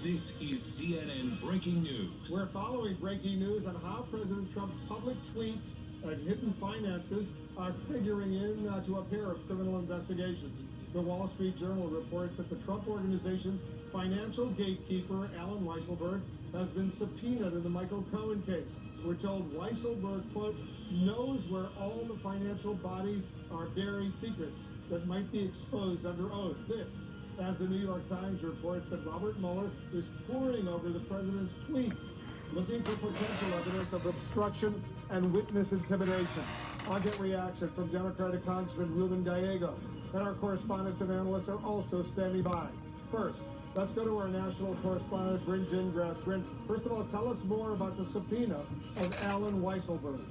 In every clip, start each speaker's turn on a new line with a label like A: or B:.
A: This is CNN Breaking News.
B: We're following breaking news on how President Trump's public tweets and hidden finances are figuring into a pair of criminal investigations. The Wall Street Journal reports that the Trump Organization's financial gatekeeper, Alan Weisselberg, has been subpoenaed in the Michael Cohen case. We're told Weisselberg, quote, knows where all the financial bodies are buried secrets that might be exposed under oath. This, as the New York Times reports that Robert Mueller is poring over the president's tweets, looking for potential evidence of obstruction and witness intimidation. I'll get reaction from Democratic Congressman Ruben Gallego, and our correspondents and analysts are also standing by. First, let's go to our national correspondent, Bryn Gingras. Bryn, first of all, tell us more about the subpoena of Alan Weisselberg.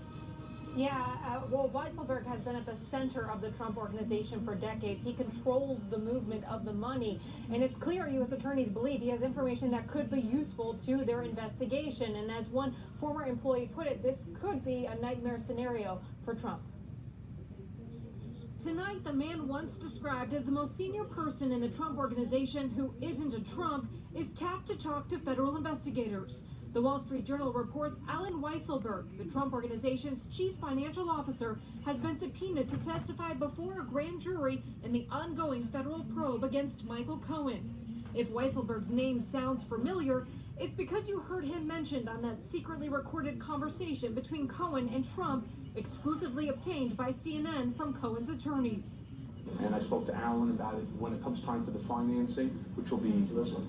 C: Well, Weisselberg has been at the center of the Trump Organization for decades. He controls the movement of the money, and it's clear U.S. attorneys believe he has information that could be useful to their investigation. And as one former employee put it, this could be a nightmare scenario for Trump.
D: Tonight, the man once described as the most senior person in the Trump Organization who isn't a Trump is tapped to talk to federal investigators. The Wall Street Journal reports Alan Weisselberg, the Trump Organization's chief financial officer, has been subpoenaed to testify before a grand jury in the ongoing federal probe against Michael Cohen. If Weisselberg's name sounds familiar, it's because you heard him mentioned on that secretly recorded conversation between Cohen and Trump, exclusively obtained by CNN from Cohen's attorneys.
E: And I spoke to Alan about it when it comes time for the financing, which will be, listen,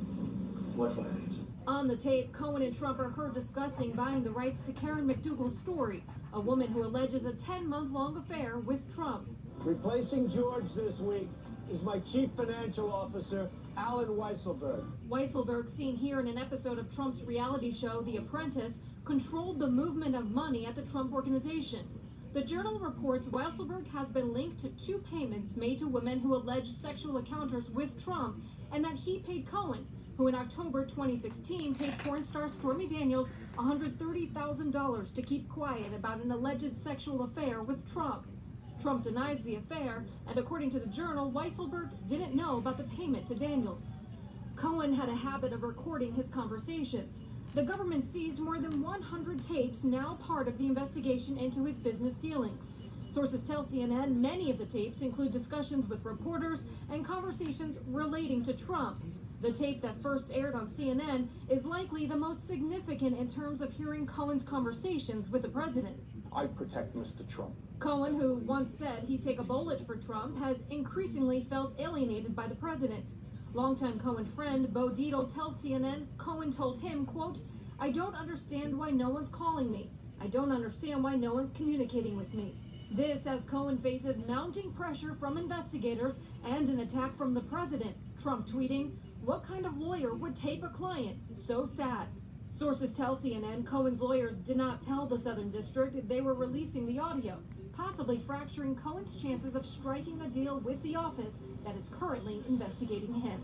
E: what financing?
D: On the tape, Cohen and Trump are heard discussing buying the rights to Karen McDougal's story, a woman who alleges a 10-month-long affair with Trump.
F: Replacing George this week is my chief financial officer, Alan Weisselberg.
D: Weisselberg, seen here in an episode of Trump's reality show, The Apprentice, controlled the movement of money at the Trump Organization. The Journal reports Weisselberg has been linked to 2 payments made to women who allege sexual encounters with Trump, and that he paid Cohen, who in October 2016 paid porn star Stormy Daniels $130,000 to keep quiet about an alleged sexual affair with Trump. Trump denies the affair, and according to the Journal, Weisselberg didn't know about the payment to Daniels. Cohen had a habit of recording his conversations. The government seized more than 100 tapes, now part of the investigation into his business dealings. Sources tell CNN many of the tapes include discussions with reporters and conversations relating to Trump. The tape that first aired on CNN is likely the most significant in terms of hearing Cohen's conversations with the president.
E: I protect Mr. Trump.
D: Cohen, who once said he'd take a bullet for Trump, has increasingly felt alienated by the president. Longtime Cohen friend Bo Dietl tells CNN Cohen told him, quote, I don't understand why no one's calling me. I don't understand why no one's communicating with me. This as Cohen faces mounting pressure from investigators and an attack from the president. Trump tweeting, what kind of lawyer would tape a client? So sad. Sources tell CNN Cohen's lawyers did not tell the Southern District they were releasing the audio, possibly fracturing Cohen's chances of striking a deal with the office that is currently investigating him.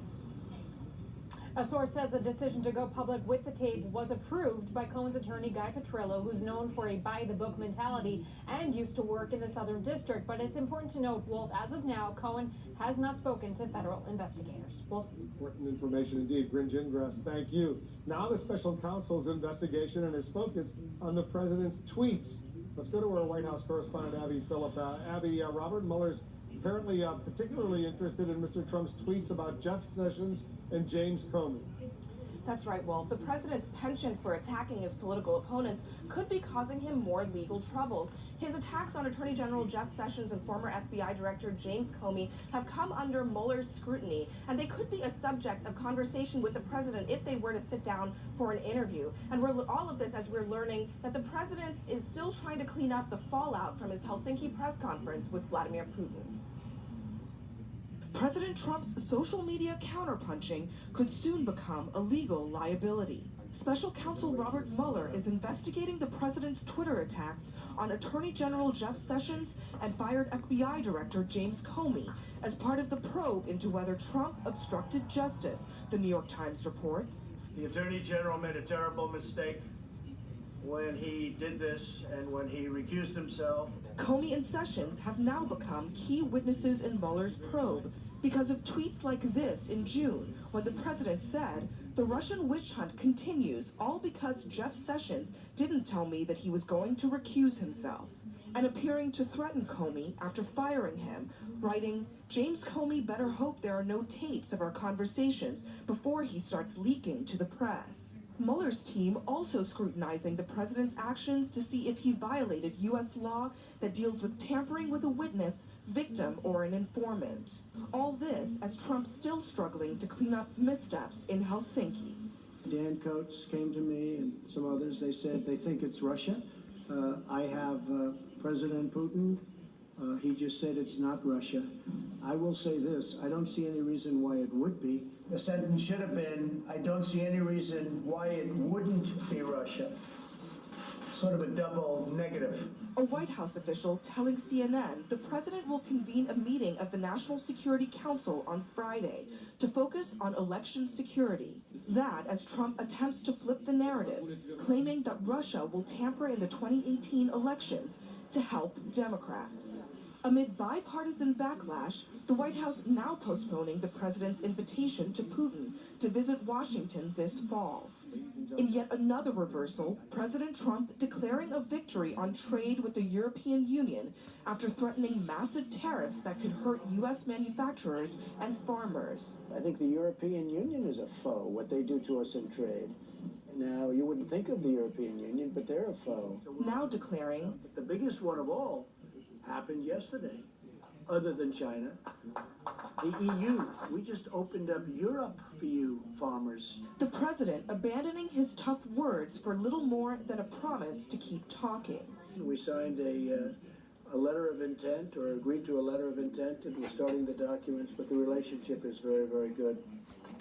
C: A source says the decision to go public with the tape was approved by Cohen's attorney Guy Petrillo, who's known for a by-the-book mentality and used to work in the Southern District. But it's important to note, Wolf, as of now, Cohen has not spoken to federal investigators. Wolf?
B: Important information indeed. Bryn Gingras, thank you. Now the special counsel's investigation and his focus on the president's tweets. Let's go to our White House correspondent, Abby Phillip. Abby, Robert Mueller's apparently particularly interested in Mr. Trump's tweets about Jeff Sessions and James Comey.
G: That's right, Wolf. The president's penchant for attacking his political opponents could be causing him more legal troubles. His attacks on Attorney General Jeff Sessions and former FBI Director James Comey have come under Mueller's scrutiny, and they could be a subject of conversation with the president if they were to sit down for an interview. And all of this as we're learning that the president is still trying to clean up the fallout from his Helsinki press conference with Vladimir Putin.
H: President Trump's social media counterpunching could soon become a legal liability. Special counsel Robert Mueller is investigating the president's Twitter attacks on Attorney General Jeff Sessions and fired FBI Director James Comey as part of the probe into whether Trump obstructed justice, the New York Times reports.
F: The Attorney General made a terrible mistake when he did this and when he recused himself.
H: Comey and Sessions have now become key witnesses in Mueller's probe. because of tweets like this in June, when the president said, "The Russian witch hunt continues, all because Jeff Sessions didn't tell me that he was going to recuse himself," and appearing to threaten Comey after firing him, writing, "James Comey better hope there are no tapes of our conversations before he starts leaking to the press." Mueller's team also scrutinizing the president's actions to see if he violated U.S. law that deals with tampering with a witness, victim, or an informant. All this as Trump's still struggling to clean up missteps in Helsinki.
I: Dan Coates came to me and some others. They said they think it's Russia. I have President Putin. He just said it's not Russia. I will say this, I don't see any reason why it would be.
F: The sentence should have been, I don't see any reason why it wouldn't be Russia. Sort of a double negative.
H: A White House official telling CNN the president will convene a meeting of the National Security Council on Friday to focus on election security. That as Trump attempts to flip the narrative, claiming that Russia will tamper in the 2018 elections to help Democrats. Amid bipartisan backlash, the White House now postponing the president's invitation to Putin to visit Washington this fall. In yet another reversal, President Trump declaring a victory on trade with the European Union after threatening massive tariffs that could hurt U.S. manufacturers and farmers.
I: I think the European Union is a foe, what they do to us in trade. Now, you wouldn't think of the European Union, but they're a foe.
H: Now declaring,
I: the biggest one of all happened yesterday, other than China. The EU, we just opened up Europe for you farmers.
H: The president abandoning his tough words for little more than a promise to keep talking.
I: We signed a letter of intent, or agreed to a letter of intent, and we're starting the documents, but the relationship is very, very good.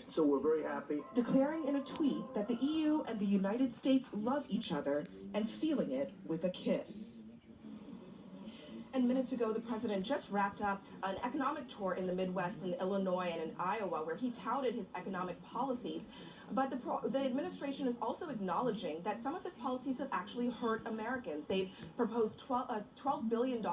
I: So we're very happy.
H: Declaring in a tweet that the EU and the United States love each other and sealing it with a kiss.
G: And minutes ago, the president just wrapped up an economic tour in the Midwest, in Illinois and in Iowa, where he touted his economic policies. But the administration is also acknowledging that some of his policies have actually hurt Americans. They've proposed $12 billion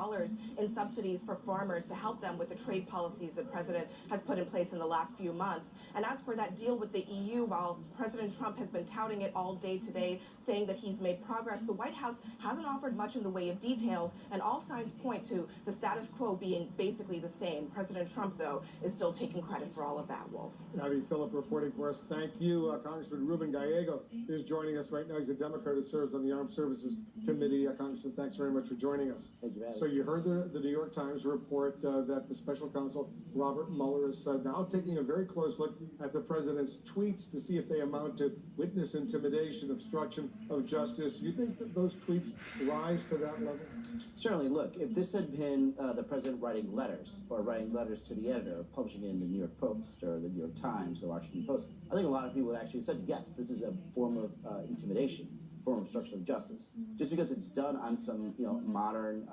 G: in subsidies for farmers to help them with the trade policies the president has put in place in the last few months. And as for that deal with the EU, while President Trump has been touting it all day today, saying that he's made progress, the White House hasn't offered much in the way of details, and all signs point to the status quo being basically the same. President Trump, though, is still taking credit for all of that, Wolf.
B: Abby Phillip reporting for us. Thank you. Congressman Ruben Gallego is joining us right now. He's a Democrat who serves on the Armed Services Committee. Congressman, thanks very much for joining us.
I: Thank you,
B: So you heard the New York Times report that the special counsel, Robert Mueller, is now taking a very close look at the president's tweets to see if they amount to witness intimidation, obstruction of justice. Do you think that those tweets rise to that level?
J: Certainly. Look, if this had been the president writing letters to the editor, publishing it in the New York Post or the New York Times or the Washington Post, I think a lot of people would actually said, yes, this is a form of intimidation, form of obstruction of justice. Just because it's done on some modern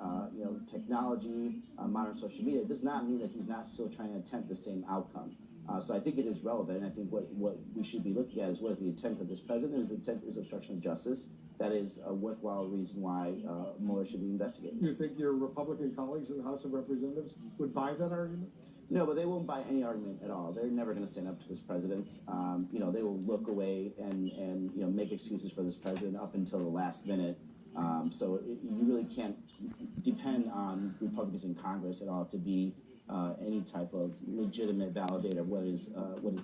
J: technology, modern social media, does not mean that he's not still trying to attempt the same outcome. So I think it is relevant, and I think what we should be looking at is what is the intent of this president. Is the intent is obstruction of justice. That is a worthwhile reason why Mueller should be investigated.
B: You think your Republican colleagues in the House of Representatives would buy that argument?
J: No, but they won't buy any argument at all. They're never going to stand up to this president. They will look away and make excuses for this president up until the last minute. You really can't depend on Republicans in Congress at all to be any type of legitimate validator of what is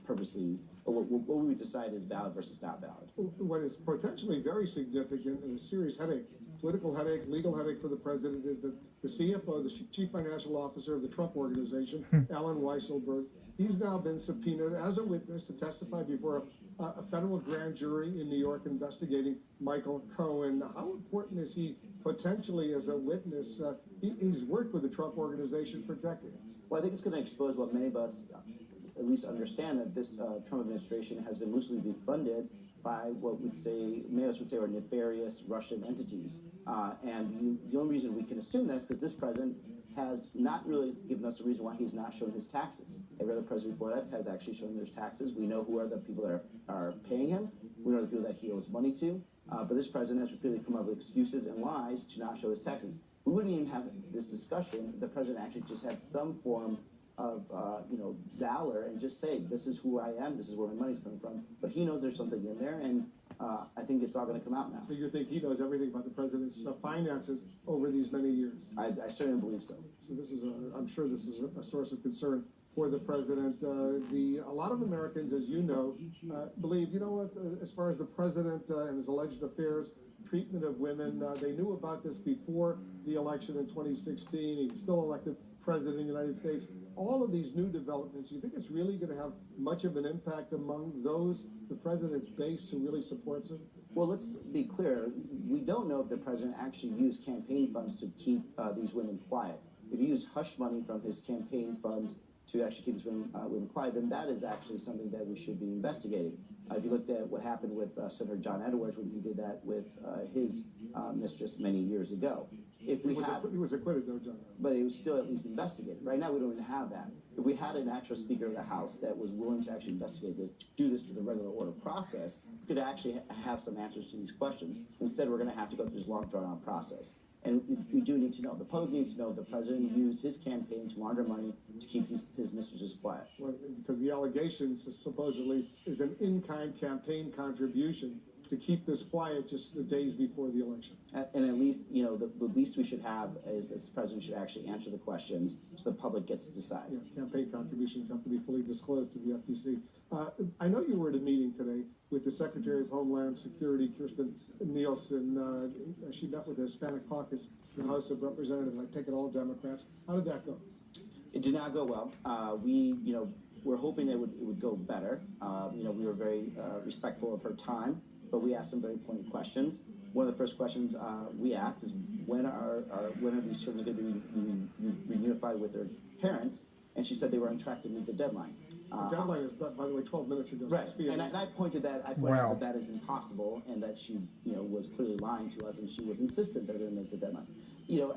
J: purposely, or what we decide is valid versus not valid.
B: What is potentially very significant and a serious headache, political headache, legal headache for the president is that the CFO, the Chief Financial Officer of the Trump Organization, Alan Weisselberg, he's now been subpoenaed as a witness to testify before a federal grand jury in New York investigating Michael Cohen. How important is he potentially as a witness? He's worked with the Trump Organization for decades.
J: Well, I think it's going to expose what many of us at least understand, that this Trump administration has been loosely funded by what many of us would say are nefarious Russian entities. And the only reason we can assume that is because this president has not really given us a reason why he's not shown his taxes. Every other president before that has actually shown their taxes. We know who are the people that are paying him. We know the people that he owes money to. But this president has repeatedly come up with excuses and lies to not show his taxes. We wouldn't even have this discussion if the president actually just had some form valor and just say, this is who I am, this is where my money's coming from. But he knows there's something in there, and I think it's all going to come out now.
B: So you think he knows everything about the president's finances over these many years?
J: I certainly believe so.
B: So this is I'm sure this is a source of concern for the president. A lot of Americans, as you know, believe, you know what, as far as the president and his alleged affairs, treatment of women, they knew about this before the election in 2016. He was still elected president of the United States. All of these new developments, you think it's really going to have much of an impact among those, the president's base, who really supports him?
J: Well, let's be clear. We don't know if the president actually used campaign funds to keep these women quiet. If he used hush money from his campaign funds to actually keep these women quiet, then that is actually something that we should be investigating. If you looked at what happened with Senator John Edwards when he did that with his mistress many years ago. He
B: was acquitted, though, John.
J: But he was still at least investigated. Right now, we don't even have that. If we had an actual Speaker of the House that was willing to actually investigate this, do this through the regular order process, we could actually have some answers to these questions. Instead, we're going to have to go through this long, drawn-out process. And we do need to know. The public needs to know the president used his campaign to launder money to keep his mistresses quiet.
B: Well, because the allegations supposedly is an in-kind campaign contribution to keep this quiet just the days before the election.
J: And at least, the least we should have is this president should actually answer the questions so the public gets to decide.
B: Yeah, campaign contributions have to be fully disclosed to the FTC. I know you were at a meeting today with the Secretary of Homeland Security, Kirstjen Nielsen. She met with the Hispanic caucus in the House of Representatives. I take it all Democrats. How did that go?
J: It did not go well. We're hoping it would go better. We were very respectful of her time, but we asked some very pointed questions. One of the first questions we asked is when are these children going to be reunified with their parents? And she said they were on track to meet the deadline.
B: The deadline is, by the way, 12 minutes ago.
J: Right, and I pointed out that is impossible, and that she, was clearly lying to us, and she was insistent that they're going to make the deadline.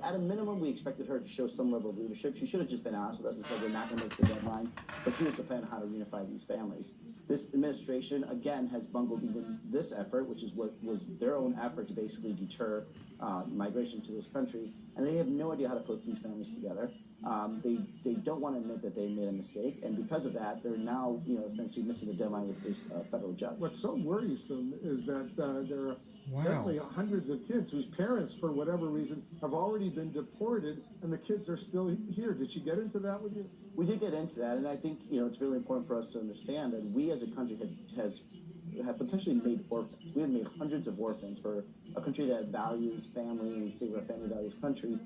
J: At a minimum, we expected her to show some level of leadership. She should have just been honest with us and said, we're not going to make the deadline, but here's the plan on how to reunify these families. This administration, again, has bungled even this effort, which is what was their own effort to basically deter migration to this country, and they have no idea how to put these families together. They don't want to admit that they made a mistake, and because of that, they're now, essentially missing the deadline with this federal judge.
B: What's so worrisome is that there are apparently hundreds of kids whose parents, for whatever reason, have already been deported, and the kids are still here. Did she get into that with you?
J: We did get into that, and I think it's really important for us to understand that we as a country have potentially made orphans. We have made hundreds of orphans for a country that values family, and we say we're a family values country.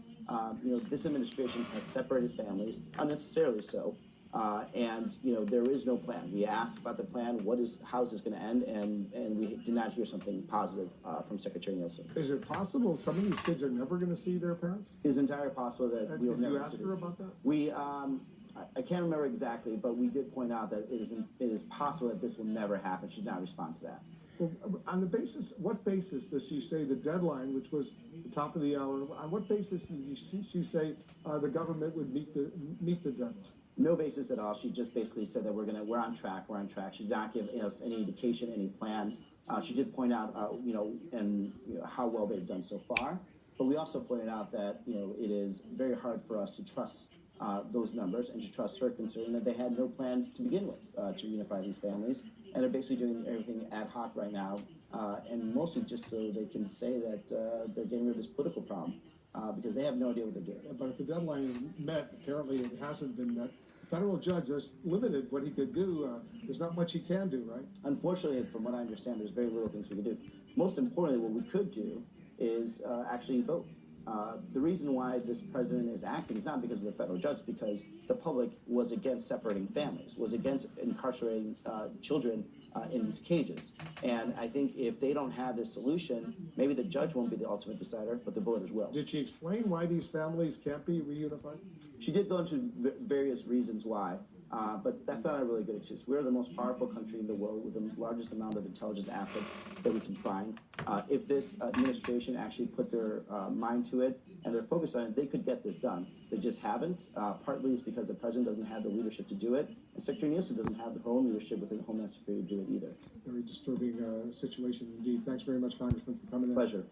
J: This administration has separated families, unnecessarily so, and there is no plan. We asked about the plan, how is this going to end, and we did not hear something positive from Secretary Nielsen.
B: Is it possible some of these kids are never going to see their parents?
J: It is entirely possible that we'll never see them.
B: Did you ask her about that?
J: We, I can't remember exactly, but we did point out that it is possible that this will never happen. She did not respond to that.
B: Well, on the basis, what basis does she say the deadline, which was the top of the hour, on what basis did she say the government would meet the deadline?
J: No basis at all. She just basically said that we're on track. She did not give us any indication, any plans. She did point out, how well they've done so far. But we also pointed out that, it is very hard for us to trust those numbers and to trust her, considering that they had no plan to begin with to reunify these families. And they're basically doing everything ad hoc right now, and mostly just so they can say that they're getting rid of this political problem, because they have no idea what they're doing.
B: But if the deadline is met, apparently it hasn't been met. The federal judge has limited what he could do. There's not much he can do, right?
J: Unfortunately, from what I understand, there's very little things we can do. Most importantly, what we could do is actually vote. The reason why this president is acting is not because of the federal judge, because the public was against separating families, was against incarcerating children in these cages. And I think if they don't have this solution, maybe the judge won't be the ultimate decider, but the voters will.
B: Did she explain why these families can't be reunified?
J: She did go into various reasons why. But that's not a really good excuse. We're the most powerful country in the world with the largest amount of intelligence assets that we can find. If this administration actually put their mind to it and they're focused on it, they could get this done. They just haven't. Partly it's because the president doesn't have the leadership to do it, and Secretary Nielsen doesn't have her own leadership within Homeland Security to do it either.
B: Very disturbing situation indeed. Thanks very much, Congressman, for coming in.
J: Pleasure.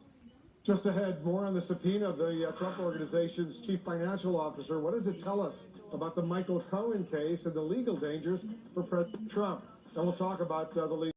B: Just ahead, more on the subpoena of the Trump Organization's chief financial officer. What does it tell us about the Michael Cohen case and the legal dangers for President Trump. And we'll talk about the legal